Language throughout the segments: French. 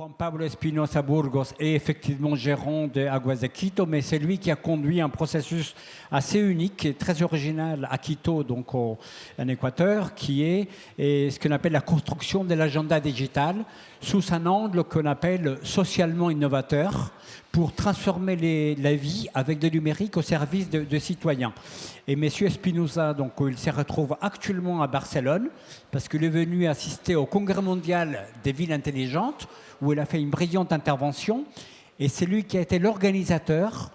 Juan Pablo Espinosa Burgos est effectivement gérant de Aguas de Quito, mais c'est lui qui a conduit un processus assez unique et très original à Quito, donc en Équateur, qui est ce qu'on appelle la construction de l'agenda digital sous un angle qu'on appelle socialement innovateur pour transformer la vie avec du numérique au service de citoyens. Et M. Espinosa, donc, il se retrouve actuellement à Barcelone parce qu'il est venu assister au Congrès mondial des villes intelligentes où il a fait une brillante intervention. Et c'est lui qui a été l'organisateur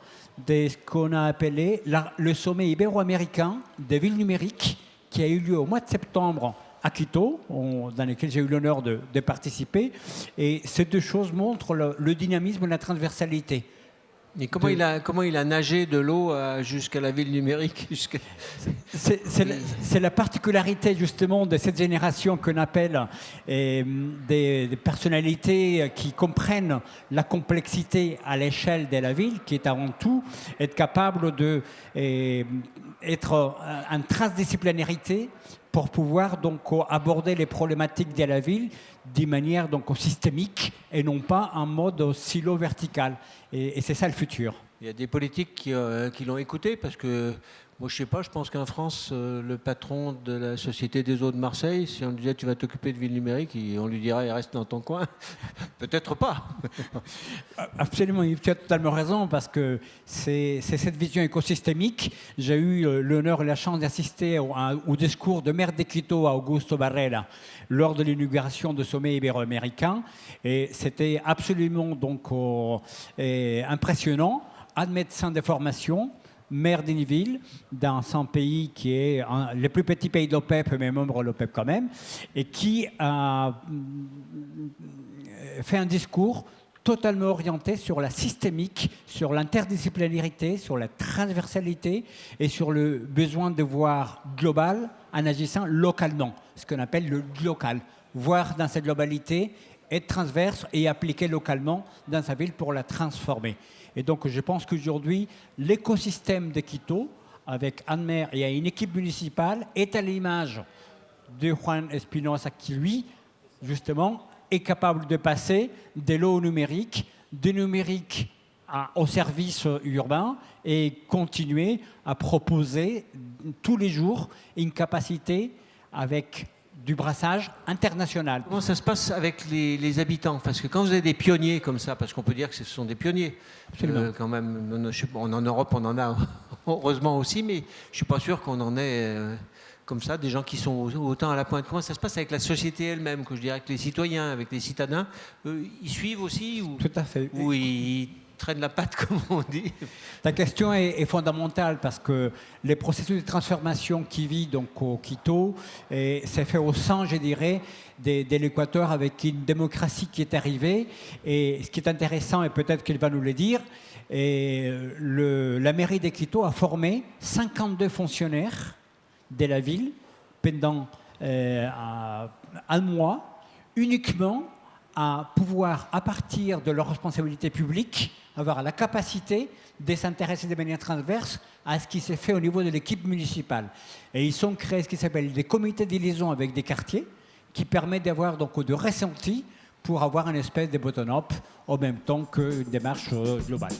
de ce qu'on a appelé le sommet ibéro-américain des villes numériques qui a eu lieu au mois de septembre à Quito, dans lequel j'ai eu l'honneur de participer. Et ces deux choses montrent le dynamisme et la transversalité. Et comment il a nagé de l'eau jusqu'à la ville numérique C'est la particularité justement de cette génération qu'on appelle des personnalités qui comprennent la complexité à l'échelle de la ville, qui est avant tout être capable d'être en transdisciplinarité pour pouvoir donc aborder les problématiques de la ville d'une manière donc systémique et non pas en mode silo vertical. Et c'est ça le futur. Il y a des politiques qui l'ont écouté parce que, moi je sais pas, je pense qu'en France, le patron de la Société des eaux de Marseille, si on lui disait tu vas t'occuper de ville numérique, on lui dirait reste dans ton coin. Peut-être pas. Absolument, tu as totalement raison parce que c'est cette vision écosystémique. J'ai eu l'honneur et la chance d'assister au discours de maire de Quito, Augusto Barrera, lors de l'inauguration du sommet ibéro-américain. Et c'était absolument donc impressionnant. Un médecin de formation, maire d'une ville, dans un pays qui est le plus petit pays de l'OPEP, mais membre de l'OPEP quand même, et qui a fait un discours totalement orienté sur la systémique, sur l'interdisciplinarité, sur la transversalité et sur le besoin de voir global en agissant localement, ce qu'on appelle le local. Voir dans cette globalité, être transverse et appliquer localement dans sa ville pour la transformer. Et donc, je pense qu'aujourd'hui, l'écosystème de Quito, avec Anne-Mère et une équipe municipale, est à l'image de Juan Espinosa qui, lui, justement, est capable de passer de l'eau au numérique, du numérique au service urbain et continuer à proposer tous les jours une capacité avec du brassage international. Comment ça se passe avec les habitants? Parce que quand vous avez des pionniers comme ça, parce qu'on peut dire que ce sont des pionniers, quand même, en Europe on en a heureusement aussi, mais je ne suis pas sûr qu'on en ait comme ça, des gens qui sont autant à la pointe. Comment ça se passe avec la société elle-même, que je dirais avec les citoyens, avec les citadins? Ils suivent aussi Tout à fait. Ou ils traînent la patte, comme on dit? Ta question est fondamentale parce que les processus de transformation qui vit donc au Quito, c'est fait au sein, je dirais, de l'Équateur avec une démocratie qui est arrivée. Et ce qui est intéressant, et peut-être qu'il va nous le dire, la mairie de Quito a formé 52 fonctionnaires de la ville pendant un mois, uniquement à pouvoir, à partir de leurs responsabilités publiques, avoir la capacité de s'intéresser de manière transverse à ce qui s'est fait au niveau de l'équipe municipale. Et ils ont créé ce qui s'appelle des comités de liaison avec des quartiers qui permettent d'avoir donc de ressentis pour avoir une espèce de bottom-up en même temps qu'une démarche globale.